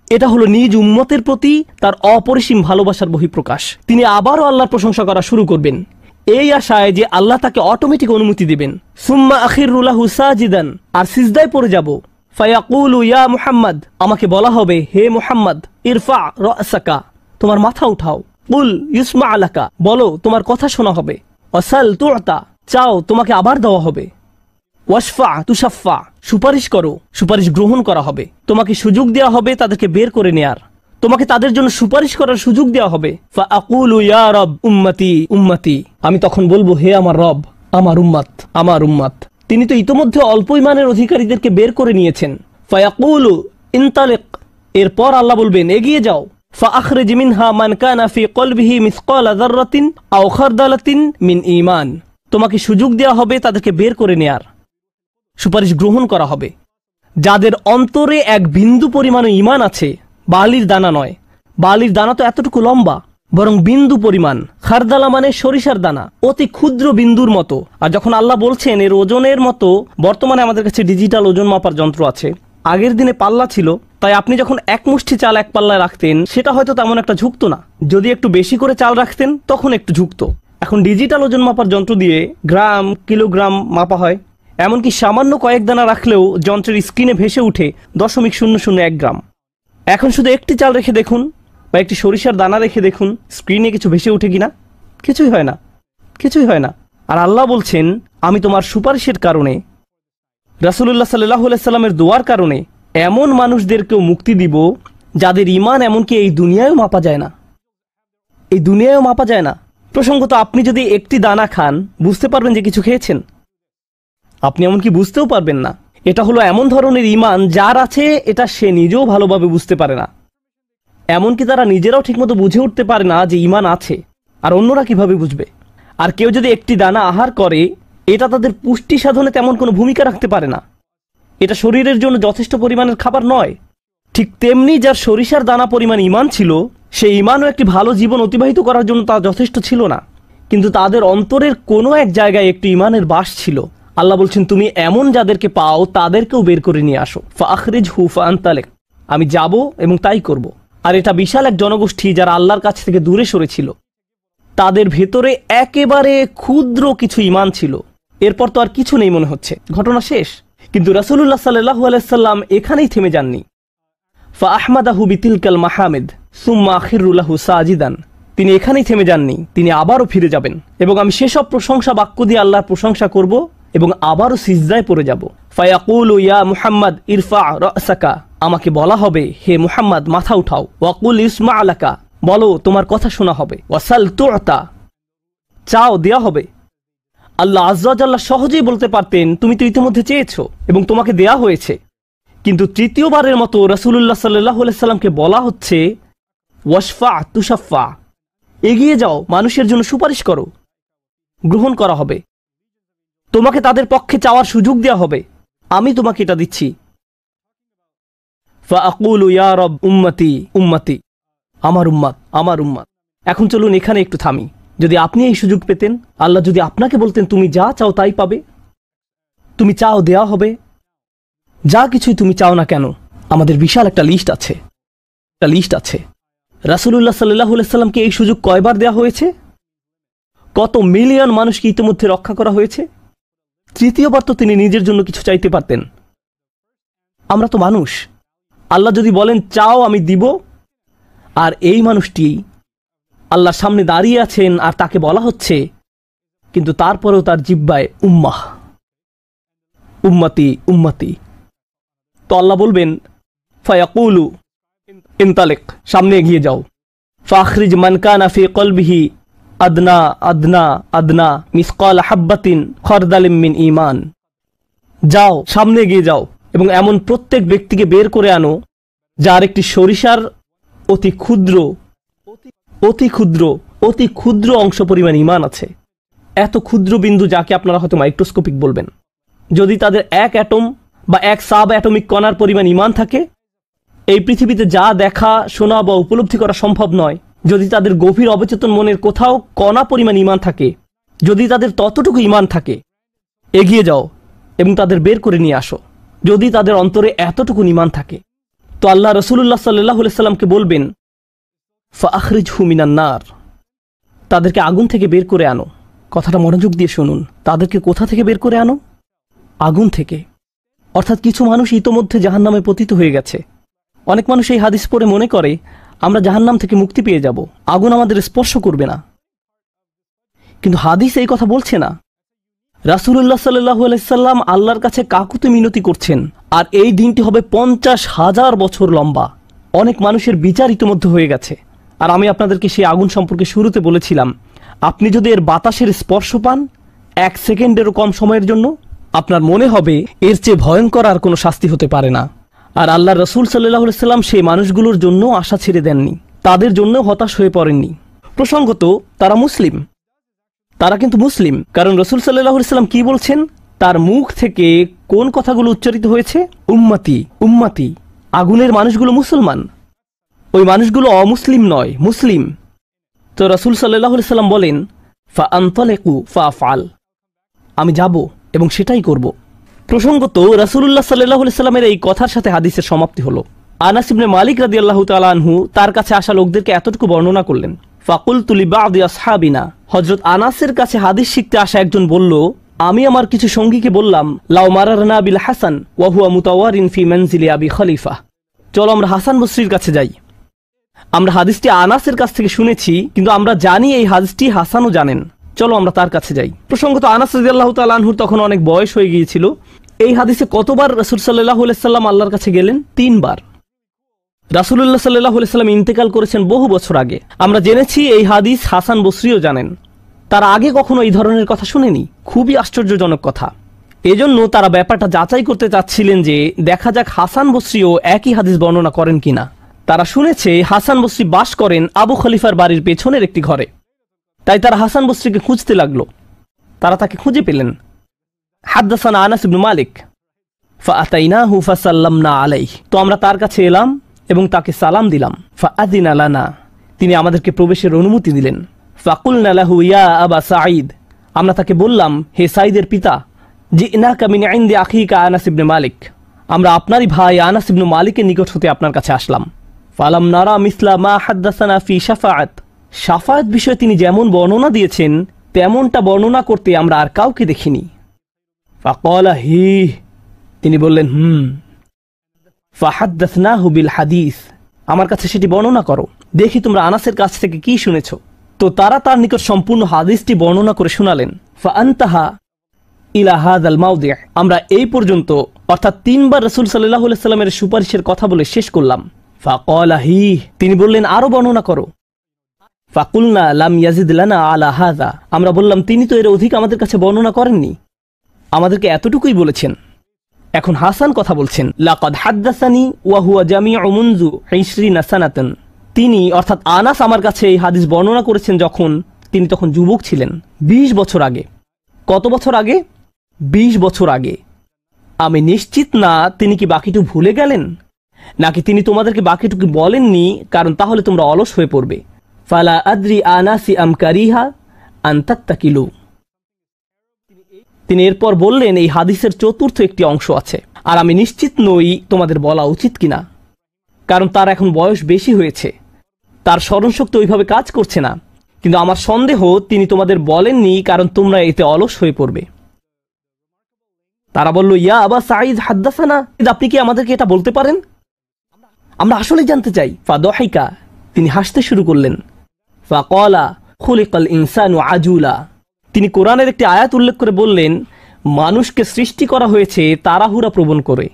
এটা হলো নিজ উম্মতের প্রতি তার অপরিসীম ভালোবাসার বহিঃপ্রকাশ। তিনি আবারও আল্লাহর প্রশংসা করা শুরু করবেন, এই আশায় যে আল্লাহ তাকে অটোমেটিক অনুমতি দিবেন। সুম্মা আখিরু লাহু সাজিদান, আর সিজদায় পড়ে যাব। ফায়াকুলু ইয়া মুহাম্মদ, আমাকে বলা হবে, হে মুহাম্মদ, ইরফা রাসাকা, তোমার মাথা উঠাও। কুল ইউসমা লাকা, বলো তোমার কথা শোনা হবে। ওয়াসাল তুতা, চাও তোমাকে আবার দেওয়া হবে। ওয়াশফা তুশাফা, সুপারিশ করো, সুপারিশ গ্রহণ করা হবে। তোমাকে সুযোগ দেওয়া হবে তাদেরকে বের করে নেয়ার, তোমাকে তাদের জন্য সুপারিশ করার সুযোগ দেওয়া হবে। ফাআকুলু ইয়া রব উম্মতি উম্মতি, আমি তখন বলবো, হে আমার রব, আমার উম্মত, আমার উম্মত। তিনি তো ইতোমধ্যে অল্প ঈমানের অধিকারীদেরকে বের করে নিয়েছেন। ফায়াকুলু ইনতালিক, এরপর আল্লাহ বলবেন, এগিয়ে যাও। ফাআখরিজ মিনহা মান কানা ফি কলবিহি মিসকালা যাররাতিন আও খারদালাতিন মিন ঈমান, তোমাকে সুযোগ দেওয়া হবে তাদেরকে বের করে নেয়ার, সুপারিশ গ্রহণ করা হবে। যাদের অন্তরে এক বিন্দু পরিমাণ ঈমান আছে, বালির দানা নয়, বালির দানা তো এতটুকু লম্বা, বরং বিন্দু পরিমাণ। খারদালা মানে সরিষার দানা, অতি ক্ষুদ্র বিন্দুর মতো। আর যখন আল্লাহ বলছেন এর ওজনের মতো, বর্তমানে আমাদের কাছে ডিজিটাল ওজন মাপার যন্ত্র আছে, আগের দিনে পাল্লা ছিল, তাই আপনি যখন এক মুষ্টি চাল এক পাল্লায় রাখতেন, সেটা হয়তো তেমন একটা ঝুঁকতো না। যদি একটু বেশি করে চাল রাখতেন, তখন একটু ঝুঁকতো। এখন ডিজিটাল ওজন মাপার যন্ত্র দিয়ে গ্রাম, কিলোগ্রাম মাপা হয়। এমনকি সামান্য কয়েক দানা রাখলেও যন্ত্রের স্ক্রিনে ভেসে উঠে 0.001 গ্রাম। এখন শুধু একটি চাল রেখে দেখুন, বা একটি সরিষার দানা রেখে দেখুন, স্ক্রিনে কিছু ভেসে উঠে কিনা? কিছুই হয় না, কিছুই হয় না। আর আল্লাহ বলছেন, আমি তোমার সুপারিশের কারণে, রাসূলুল্লাহ সাল্লাল্লাহু আলাইহি সাল্লামের দোয়ার কারণে এমন মানুষদেরকেও মুক্তি দিব যাদের ঈমান এমনকি এই দুনিয়ায়ও মাপা যায় না, এই দুনিয়ায়ও মাপা যায় না। প্রসঙ্গত আপনি যদি একটি দানা খান বুঝতে পারবেন যে কিছু খেয়েছেন? আপনি এমনকি বুঝতেও পারবেন না। এটা হলো এমন ধরনের ঈমান যার আছে এটা সে নিজেও ভালোভাবে বুঝতে পারে না, এমনকি তারা নিজেরাও ঠিকমতো বুঝে উঠতে পারে না যে ঈমান আছে, আর অন্যরা কিভাবে বুঝবে? আর কেউ যদি একটি দানা আহার করে এটা তাদের পুষ্টি সাধনে তেমন কোনো ভূমিকা রাখতে পারে না, এটা শরীরের জন্য যথেষ্ট পরিমাণের খাবার নয়। ঠিক তেমনি যার সরিষার দানা পরিমাণ ঈমান ছিল, সেই ঈমানও একটি ভালো জীবন অতিবাহিত করার জন্য তা যথেষ্ট ছিল না, কিন্তু তাদের অন্তরের কোনো এক জায়গায় একটি ঈমানের বাস ছিল। আল্লাহ বলছেন, তুমি এমন যাদেরকে পাও তাদেরকেও বের করে নিয়ে আসো। ফাখরিজহু ফাআনতালিক, আমি যাব এবং তাই করব। আর এটা বিশাল এক জনগোষ্ঠী যারা আল্লাহর কাছ থেকে দূরে সরেছিল, তাদের ভেতরে একেবারে ক্ষুদ্র কিছু ঈমান ছিল। এরপর তো আর কিছু নেই মনে হচ্ছে, ঘটনা শেষ। কিন্তু রাসূলুল্লাহ সাল্লাল্লাহু আলাইহি সাল্লাম এখানেই থেমে যাননি। ফাআহমাদাহু বিতিলকাল মাহামিদ সুম্মা আখিরু লাহু সাজিদান, তিনি এখানেই থেমে যাননি, তিনি আবারও ফিরে যাবেন এবং আমি সেসব প্রশংসা বাক্য দিয়ে আল্লাহর প্রশংসা করব এবং আবারও সিজদায় পড়ে যাব। ফায়াকুলু ইয়া মুহাম্মদ ইরফা রাসাকা, আমাকে বলা হবে হে মুহাম্মদ মাথা উঠাও। ওয়াকুল ইসমা আলাকা, বলো তোমার কথা শোনা হবে। ওয়াসাল তুতা, চাও দেয়া হবে। আল্লাহ আজ্জা ওয়া জাল্লা সহজেই বলতে পারতেন তুমি তো ইতিমধ্যে চেয়েছো এবং তোমাকে দেয়া হয়েছে, কিন্তু তৃতীয়বারের মতো রাসূলুল্লাহ সাল্লাল্লাহু আলাইহি সাল্লামকে বলা হচ্ছে ওয়াশফা তুশাফা, এগিয়ে যাও, মানুষের জন্য সুপারিশ করো, গ্রহণ করা হবে, তোমাকে তাদের পক্ষে চাওয়ার সুযোগ দেওয়া হবে, আমি তোমাকে এটা দিচ্ছি। ফাআকুলু ইয়া রব উম্মতি উম্মতি, আমার উম্মাত আমার উম্মাত। এখন চলুন এখানে একটু থামি। যদি আপনি এই সুযোগ পেতেন, আল্লাহ যদি আপনাকে বলতেন তুমি যা চাও তাই পাবে, তুমি চাও দেয়া হবে, যা কিছুই তুমি চাও না কেন, আমাদের বিশাল একটা লিস্ট আছে। রাসূলুল্লাহ সাল্লাল্লাহু আলাইহি সাল্লামকে এই সুযোগ কয়বার দেওয়া হয়েছে? কত মিলিয়ন মানুষকে ইতিমধ্যে রক্ষা করা হয়েছে। তৃতীয়বার তো তিনি নিজের জন্য কিছু চাইতে পারতেন। আমরা তো মানুষ, আল্লাহ যদি বলেন চাও আমি দিব, আর এই মানুষটি আল্লাহর সামনে দাঁড়িয়ে আছেন আর তাকে বলা হচ্ছে, কিন্তু তারপরেও তার জিহ্বায় উম্মাহ উম্মতি উম্মতি। তো আল্লাহ বলবেন ফায়াকুলু ইনতালিক, সামনে এগিয়ে যাও। ফাখরিজ মান কানা ফি কলবিহি আদনা আদনা আদনা মিসকাল হাব্বাতিন খরদালিম মিন ঈমান, যাও সামনে এগিয়ে যাও এবং এমন প্রত্যেক ব্যক্তিকে বের করে আনো যার একটি সরিষার অতি ক্ষুদ্র অতি ক্ষুদ্র অংশ পরিমাণ ঈমান আছে। এত ক্ষুদ্র বিন্দু যাকে আপনারা হয়তো মাইক্রোস্কোপিক বলবেন, যদি তাদের এক অ্যাটম বা এক সাব অ্যাটমিক কণার পরিমাণ ঈমান থাকে, এই পৃথিবীতে যা দেখা শোনা বা উপলব্ধি করা সম্ভব নয়, যদি তাদের গভীর অবচেতন মনের কোথাও কণা পরিমাণ ঈমান থাকে, যদি তাদের ততটুকু ঈমান থাকে, এগিয়ে যাও এবং তাদের বের করে নিয়ে আসো। যদি তাদের অন্তরে এতটুকু ঈমান থাকে, তো আল্লাহ রাসূলুল্লাহ সাল্লাল্লাহু আলাইহি সাল্লামকে বলবেন ফাখরিজহু মিনান নার, তাদেরকে আগুন থেকে বের করে আনো। কথাটা মনোযোগ দিয়ে শুনুন, তাদেরকে কোথা থেকে বের করে আনো? আগুন থেকে। অর্থাৎ কিছু মানুষ ইতোমধ্যে জাহান্নামে পতিত হয়ে গেছে। অনেক মানুষ এই হাদিস পড়ে মনে করে আমরা জাহান্নাম থেকে মুক্তি পেয়ে যাব, আগুন আমাদের স্পর্শ করবে না। কিন্তু হাদিস এই কথা বলছে না। রাসূলুল্লাহ সাল্লাল্লাহু আলাইহি সাল্লাম আল্লাহর কাছে কাকুতি মিনতি করছেন, আর এই দিনটি হবে 50,000 বছর লম্বা। অনেক মানুষের বিচার ইতোমধ্যে হয়ে গেছে। আর আমি আপনাদেরকে সেই আগুন সম্পর্কে শুরুতে বলেছিলাম, আপনি যদি এর বাতাসের স্পর্শ পান 1 সেকেন্ডেরও কম সময়ের জন্য, আপনার মনে হবে এর চেয়ে ভয়ঙ্কর আর কোনো শাস্তি হতে পারে না। আর আল্লাহ রাসূল সাল্লাল্লাহু আলাইহি সাল্লাম সেই মানুষগুলোর জন্য আশা ছেড়ে দেননি, তাদের জন্য হতাশ হয়ে পড়েননি। প্রসঙ্গত তারা মুসলিম, তারা কিন্তু মুসলিম, কারণ রাসূল সাল্লাল্লাহু আলাইহি সাল্লাম কি বলছেন, তার মুখ থেকে কোন কথাগুলো উচ্চারিত হয়েছে? উম্মতি উম্মতি। আগুনের মানুষগুলো মুসলমান, ওই মানুষগুলো অমুসলিম নয়, মুসলিম। তো রাসূল সাল্লাল্লাহু আলাইহি সাল্লাম বলেন ফাআনতালিকু ফাআফআল, আমি যাব এবং সেটাই করব। প্রসঙ্গত রাসূলুল্লাহ সাল্লাল্লাহু আলাইহি সাল্লামের এই কথার সাথে হাদিসের সমাপ্তি হলো। আনাস ইবনে মালিক রাদিয়াল্লাহু তাআলা আনহু তার কাছে আসা লোকদেরকে এতটুকু বর্ণনা করলেন। ফাকুলতু লিবাদি আসহাবিনা, হযরত আনাসের কাছে হাদিস শিখতে আসা একজন বলল, আমি আমার কিছু সঙ্গীকে বললাম, লাউ মারারনা বিল হাসান ওয়া হুয়া মুতাওয়ারিন ফি মানজিলি আবি খলিফা, চলো আমরা হাসান বসরির কাছে যাই। আমরা হাদিসটি আনাসের কাছ থেকে শুনেছি, কিন্তু আমরা জানি এই হাদিসটি হাসানও জানেন, চলো আমরা তার কাছে যাই। প্রসঙ্গত আনাস রাদিয়াল্লাহু তাআলা আনহুর তখন অনেক বয়স হয়ে গিয়েছিল। এই হাদিসে কতবার রাসূল সাল্লাল্লাহু আলাইহি সাল্লাম আল্লাহর কাছে গেলেন? 3 বার। রাসূলুল্লাহ সাল্লাল্লাহু আলাইহি সাল্লাম ইন্তেকাল করেছেন বহু বছর আগে। আমরা জেনেছি এই হাদিস হাসান বসরিও জানেন। তারা আগে কখনো এই ধরনের কথা শুনেনি। খুবই আশ্চর্যজনক কথা। এজন্য তারা ব্যাপারটা যাচাই করতে চাচ্ছিলেন যে দেখা যাক হাসান বসরিও একই হাদিস বর্ণনা করেন কিনা। তারা শুনেছে হাসান বসরি বাস করেন আবু খলিফার বাড়ির পেছনের একটি ঘরে। তাই তারা হাসান বসরিকে খুঁজতে লাগলো। তারা তাকে খুঁজে পেলেন। হাদ্দাসানা আনাস ইবনে মালিক ফাআতাইনাহু ফাসাল্লামনা আলাইহি। তো আমরা তার কাছে এলাম এবং তাকে সালাম দিলাম। ফাআযিনা লানা, তিনি আমাদেরকে প্রবেশের অনুমতি দিলেন। ফাকুলনা লাহু ইয়া আবা সাঈদ, আমরা তাকে বললাম, হে সাঈদের পিতা, জিনাকা মিন ইনদি আখিকা আনাস ইবনে মালিক, আমরা আপনারই ভাই আনাস ইবনে মালিকের নিকট হতে আপনার কাছে আসলাম। ফালাম নারা মিসলা মা হাদ্দাসানা ফি শাফাআত, শাফাআত বিষয়ে তিনি যেমন বর্ণনা দিয়েছেন তেমনটা বর্ণনা করতে আমরা আর কাউকে দেখিনি। ফাকালা হি, তিনি বললেন ফাহাদ্দাসনাহু বিল হাদিস, আমার কাছে সেটি বর্ণনা করো, দেখি তোমরা আনাসের কাছ থেকে কি শুনেছো। তো তারা তার নিকট সম্পূর্ণ হাদিসটি বর্ণনা করে শোনালেন। ফাআনতাহা ইলা হাযাল মাওদি', আমরা এই পর্যন্ত অর্থাৎ 3 বার রাসূল সাল্লাল্লাহু আলাইহি সাল্লামের সুপারিশের কথা বলে শেষ করলাম। ফাকালা হি, তিনি বললেন আরো বর্ণনা করো। ফাকুলনা লাম ইয়াজিদ লানা আলা হাযা, আমরা বললাম তিনি তো এর অধিক আমাদের কাছে বর্ণনা করেননি, আমাদেরকে এতটুকুই বলেছেন। এখন হাসান কথা বলছেন, লাকাদ হাদ্দাসানি ওয়া হুয়া জামিউ মুনযু 20 সানাতান, তিনি অর্থাৎ আনাস আমার কাছে এই হাদিস বর্ণনা করেছেন যখন তিনি তখন যুবক ছিলেন, 20 বছর আগে। কত বছর আগে? 20 বছর আগে। আমি নিশ্চিত না তিনি কি বাকিটুকু ভুলে গেলেন, নাকি তিনি তোমাদেরকে বাকিটুকু বলেননি কারণ তাহলে তোমরা অলস হয়ে পড়বে। ফালা আদ্রি আনাসি আম কারিহা আন তাত্তাকিলু, তিনি এরপর বললেন এই হাদিসের চতুর্থ একটি অংশ আছে, আর আমি নিশ্চিত নই তোমাদের বলা উচিত কিনা, কারণ তার এখন বয়স বেশি হয়েছে, তার স্মরণশক্তি ওইভাবে কাজ করছে না। কিন্তু আমার সন্দেহ তিনি তোমাদের বলেননি কারণ তোমরা এতে অলস হয়ে পড়বে। তারা বলল, ইয়া আবা সাঈদ হাদ্দাসানা, আপনি কি আমাদেরকে এটা বলতে পারেন? আমরা আসলেই জানতে চাই। ফাদহিকা, তিনি হাসতে শুরু করলেন। ফাকালা খুলিকাল ইনসানু আজুলা, তিনি কোরআনের একটি আয়াত উল্লেখ করে বললেন, মানুষকে সৃষ্টি করা হয়েছে তাড়াহুড়া প্রবণ করে।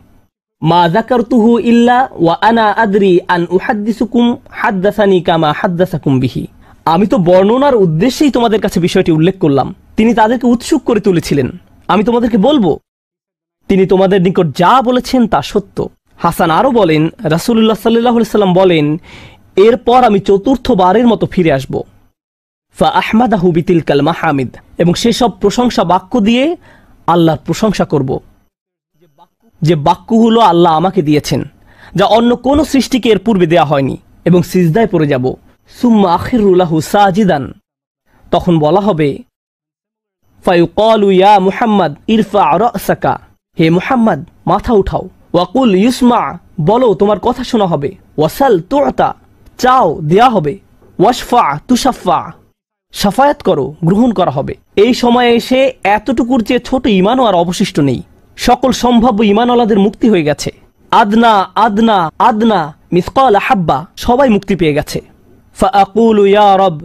মা যাকারতুহু ইল্লা ওয়া আনা আদরি আন উহাদ্দিসুকুম হাদ্দাসানি কামা হাদ্দাসাকুম বিহি, আমি তো বর্ণনার উদ্দেশ্যেই তোমাদের কাছে বিষয়টি উল্লেখ করলাম। তিনি তাদেরকে উৎসুক করে তুলেছিলেন, আমি তোমাদেরকে বলবো তিনি তোমাদের নিকট যা বলেছেন তা সত্য। হাসান আরো বলেন, রাসূলুল্লাহ সাল্লাল্লাহু আলাইহি সাল্লাম বলেন, এরপর আমি চতুর্থবারের মতো ফিরে আসব। ফা আহমাদাহু বিতিলকাল মাহামিদ, এবং সেসব প্রশংসা বাক্য দিয়ে আল্লাহর প্রশংসা করব, যে বাক্যগুলো আল্লাহ আমাকে দিয়েছেন, যা অন্য কোন সৃষ্টিকে এর পূর্বে দেয়া হয়নি, এবং সিজদায় পড়ে যাব। সুম্মা আখিরু লাহু সাজিদান, তখন বলা হবে, ফায়ুকালু ইয়া মুহাম্মদ ইরফা রাসাকা, হে মুহাম্মদ মাথা উঠাও। ওয়াকুল ইউসমা, বলো তোমার কথা শোনা হবে। ওয়াসাল তুআতা, চাও দেয়া হবে। ওয়াশফা তুশাফা, শাফায়াত করো গ্রহণ করা হবে। এই সময়ে এসে এতটুকুর চেয়ে ছোট ঈমানও আর অবশিষ্ট নেই। সকল সম্ভাব্য ঈমানওয়ালাদের মুক্তি হয়ে গেছে। আদনা আদনা আদনা মিসকাল হাব্বা, সবাই মুক্তি পেয়ে গেছে। ফাআকুলু ইয়া রব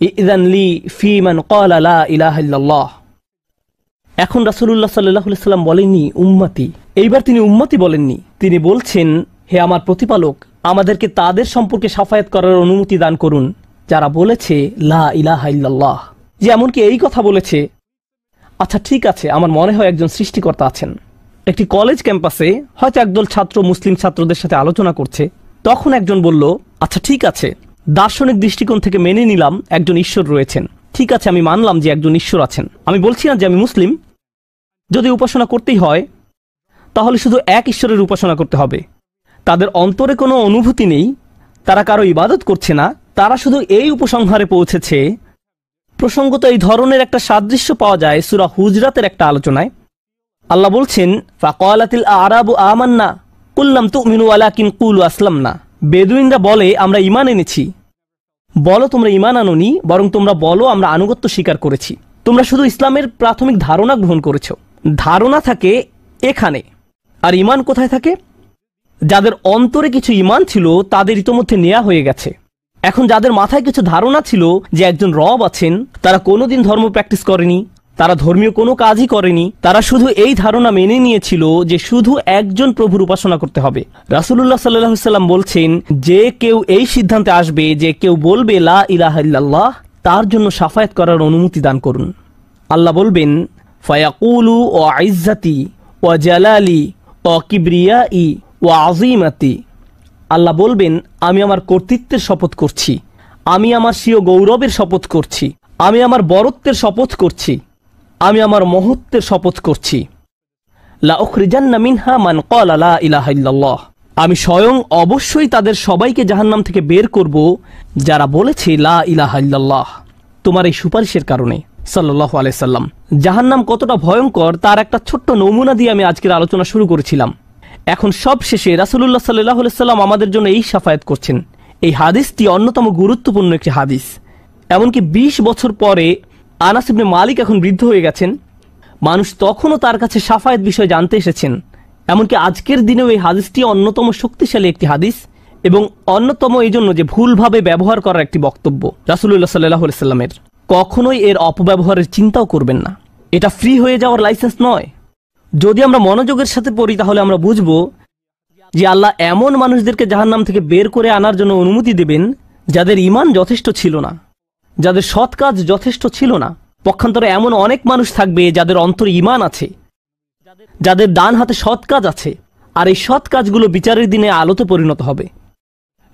ইযান লি ফি মান ক্বালা লা ইলাহা ইল্লাল্লাহ। এখন রাসূলুল্লাহ সাল্লাল্লাহু আলাইহি সাল্লাম বলেননি উম্মতি, এইবার তিনি উম্মতি বলেননি, তিনি বলছেন, হে আমার প্রতিপালক, আমাদেরকে তাদের সম্পর্কে শাফায়াত করার অনুমতি দান করুন যারা বলেছে লা ইলাহা ইল্লাল্লাহ। যে এমনকি এই কথা বলেছে, আচ্ছা ঠিক আছে, আমার মনে হয় একজন সৃষ্টিকর্তা আছেন। একটি কলেজ ক্যাম্পাসে হয়তো একদল ছাত্র মুসলিম ছাত্রদের সাথে আলোচনা করছে, তখন একজন বলল, আচ্ছা ঠিক আছে, দার্শনিক দৃষ্টিকোণ থেকে মেনে নিলাম একজন ঈশ্বর রয়েছেন, ঠিক আছে আমি মানলাম যে একজন ঈশ্বর আছেন। আমি বলছি না যে আমি মুসলিম, যদি উপাসনা করতেই হয় তাহলে শুধু এক ঈশ্বরের উপাসনা করতে হবে। তাদের অন্তরে কোনো অনুভূতি নেই, তারা কারো ইবাদত করছে না, তারা শুধু এই উপসংহারে পৌঁছেছে। প্রসঙ্গত এই ধরনের একটা সাদৃশ্য পাওয়া যায় সূরা হুজরাতের একটা আলোচনায়। আল্লাহ বলছেন, ফাকালাতিল আরাবু আমান্না কুল লাম তুমিনু ওয়ালাকিন কুলু আসলামনা, বেদুইনরা বলে আমরা ঈমান এনেছি, বলো তোমরা ঈমান আনোনি, বরং তোমরা বলো আমরা আনুগত্য স্বীকার করেছি। তোমরা শুধু ইসলামের প্রাথমিক ধারণা গ্রহণ করেছো। ধারণা থাকে এখানে, আর ঈমান কোথায় থাকে? যাদের অন্তরে কিছু ঈমান ছিল তাদের ইতোমধ্যে নেওয়া হয়ে গেছে। এখন যাদের মাথায় কিছু ধারণা ছিল যে একজন রব আছেন, তারা কোনোদিন ধর্ম প্র্যাকটিস করেনি, তারা ধর্মীয় কোনো কাজই করেনি, তারা শুধু এই ধারণা মেনে নিয়েছিল যে শুধু একজন প্রভুর উপাসনা করতে হবে। রাসূলুল্লাহ সাল্লাল্লাহু আলাইহি ওয়াসাল্লাম বলছেন, যে কেউ এই সিদ্ধান্তে আসবে যে কেউ বলবে লা ইলাহা ইল্লাল্লাহ, তার জন্য শাফায়াত করার অনুমতি দান করুন। আল্লাহ বলবেন, ফায়াকুলু ওয়া ইজ্জাতি ওয়া জালালি ওয়া কিবরিয়াই ওয়া আযীমাতি। আল্লাহ বলবেন, আমি আমার কর্তৃত্বের শপথ করছি, আমি আমার স্বীয় গৌরবের শপথ করছি, আমি আমার বরত্বের শপথ করছি, আমি আমার মহত্বের শপথ করছি। লা উখরিজান্না মিনহা মান ক্বালা লা ইলাহা ইল্লাল্লাহ। আমি স্বয়ং অবশ্যই তাদের সবাইকে জাহান্নাম থেকে বের করব যারা বলেছে লা ইলাহা ইল্লাল্লাহ, তোমার এই সুপারিশের কারণে। সাল্লাল্লাহু আলাইহি সাল্লাম। জাহান্নাম কতটা ভয়ঙ্কর তার একটা ছোট্ট নমুনা দিয়ে আমি আজকের আলোচনা শুরু করেছিলাম। এখন সব শেষে রাসূলুল্লাহ সাল্লাল্লাহু আলাইহি সাল্লাম আমাদের জন্য এই শাফায়াত করছেন। এই হাদিসটি অন্যতম গুরুত্বপূর্ণ একটি হাদিস। এমনকি 20 বছর পরে আনাস ইবনে মালিক এখন বৃদ্ধ হয়ে গেছেন, মানুষ তখনও তার কাছে শাফায়াত বিষয়ে জানতে এসেছেন। এমনকি আজকের দিনেও এই হাদিসটি অন্যতম শক্তিশালী একটি হাদিস, এবং অন্যতম এই জন্য যে ভুলভাবে ব্যবহার করার একটি বক্তব্য রাসূলুল্লাহ সাল্লাল্লাহু আলাইহি সাল্লামের। কখনোই এর অপব্যবহারের চিন্তাও করবেন না। এটা ফ্রি হয়ে যাওয়ার লাইসেন্স নয়। যদি আমরা মনোযোগের সাথে পড়ি তাহলে আমরা বুঝব যে আল্লাহ এমন মানুষদেরকে জাহান্নাম থেকে বের করে আনার জন্য অনুমতি দেবেন যাদের ঈমান যথেষ্ট ছিল না, যাদের সৎ কাজ যথেষ্ট ছিল না। পক্ষান্তরে এমন অনেক মানুষ থাকবে যাদের অন্তরে ঈমান আছে, যাদের ডান হাতে সৎ কাজ আছে, আর এই সৎ কাজগুলো বিচারের দিনে আলোতে পরিণত হবে।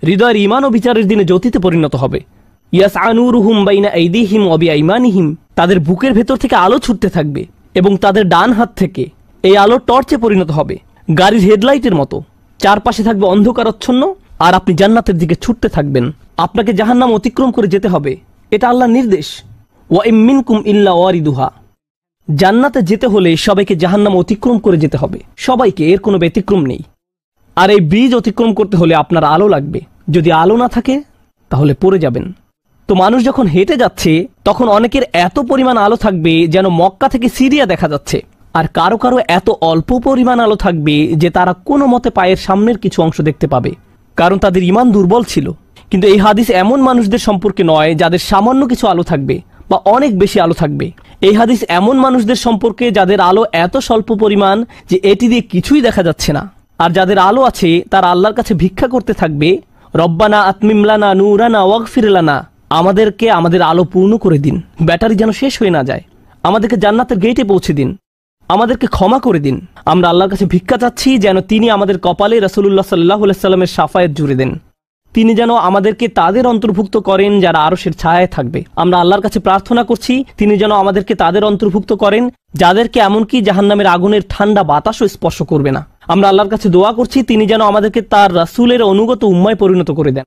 হৃদয়ের ঈমানও বিচারের দিনে জ্যোতিতে পরিণত হবে। ইয়াসআ নূরুহুম বাইনা আইদিহিম ওয়া বিআইমানিহিম। তাদের বুকের ভেতর থেকে আলো ছুটতে থাকবে এবং তাদের ডান হাত থেকে এই আলো টর্চে পরিণত হবে, গাড়ির হেডলাইটের মতো। চারপাশে থাকবে অন্ধকারাচ্ছন্ন, আর আপনি জান্নাতের দিকে ছুটতে থাকবেন। আপনাকে জাহান্নাম অতিক্রম করে যেতে হবে, এটা আল্লাহর নির্দেশ। ওয়া ইম মিনকুম ইল্লা ওয়ারিদুহা। জান্নাতে যেতে হলে সবাইকে জাহান্নাম অতিক্রম করে যেতে হবে, সবাইকে, এর কোনো ব্যতিক্রম নেই। আর এই ব্রিজ অতিক্রম করতে হলে আপনার আলো লাগবে। যদি আলো না থাকে তাহলে পড়ে যাবেন। তো মানুষ যখন হেঁটে যাচ্ছে তখন অনেকের এত পরিমাণ আলো থাকবে যেন মক্কা থেকে সিরিয়া দেখা যাচ্ছে, আর কারো কারো এত অল্প পরিমাণ আলো থাকবে যে তারা কোনো মতে পায়ের সামনের কিছু অংশ দেখতে পাবে, কারণ তাদের ঈমান দুর্বল ছিল। কিন্তু এই হাদিস এমন মানুষদের সম্পর্কে নয় যাদের সামান্য কিছু আলো থাকবে বা অনেক বেশি আলো থাকবে। এই হাদিস এমন মানুষদের সম্পর্কে যাদের আলো এত স্বল্প পরিমাণ যে এটি দিয়ে কিছুই দেখা যাচ্ছে না। আর যাদের আলো আছে তারা আল্লাহর কাছে ভিক্ষা করতে থাকবে, রব্বানা আতমিম লানা নূরানা ওয়াগফির লানা। আমাদেরকে আমাদের আলো পূর্ণ করে দিন, ব্যাটারি যেন শেষ হয়ে না যায়। আমাদেরকে জান্নাতের গেটে পৌঁছে দিন, আমাদেরকে ক্ষমা করে দিন। আমরা আল্লাহর কাছে ভিক্ষা চাচ্ছি যেন তিনি আমাদের কপালে রাসূলুল্লাহ সাল্লাল্লাহু আলাইহি সাল্লামের শাফায়াত জুড়ে দেন। তিনি যেন আমাদেরকে তাদের অন্তর্ভুক্ত করেন যারা আরশের ছায়ায় থাকবে। আমরা আল্লাহর কাছে প্রার্থনা করছি তিনি যেন আমাদেরকে তাদের অন্তর্ভুক্ত করেন যাদেরকে এমনকি জাহান্নামের আগুনের ঠান্ডা বাতাসও স্পর্শ করবে না। আমরা আল্লাহর কাছে দোয়া করছি তিনি যেন আমাদেরকে তার রাসূলের অনুগত উম্মায় পরিণত করে দেন।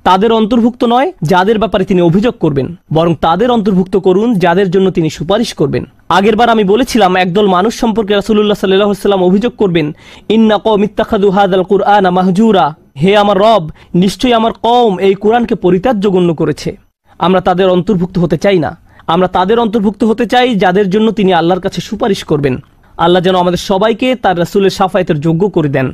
তাদের অন্তর্ভুক্ত নয় যাদের ব্যাপারে তিনি অভিযোগ করবেন, বরং তাদের অন্তর্ভুক্ত করুন যাদের জন্য তিনি সুপারিশ করবেন। আগেরবার আমি বলেছিলাম একদল মানুষ সম্পর্কে রাসূলুল্লাহ সাল্লাল্লাহু আলাইহি ওয়াসাল্লাম অভিযোগ করবেন, ইন্না কওমি ইত্তাখাযু হাযাল কুরআনা মাহজুরা। হে আমার রব, নিশ্চয়ই আমার কওম এই কোরআনকে পরিত্যাজ্য গণ্য করেছে। আমরা তাদের অন্তর্ভুক্ত হতে চাই না। আমরা তাদের অন্তর্ভুক্ত হতে চাই যাদের জন্য তিনি আল্লাহর কাছে সুপারিশ করবেন। আল্লাহ যেন আমাদের সবাইকে তার রাসূলের শাফায়াতের যোগ্য করে দেন।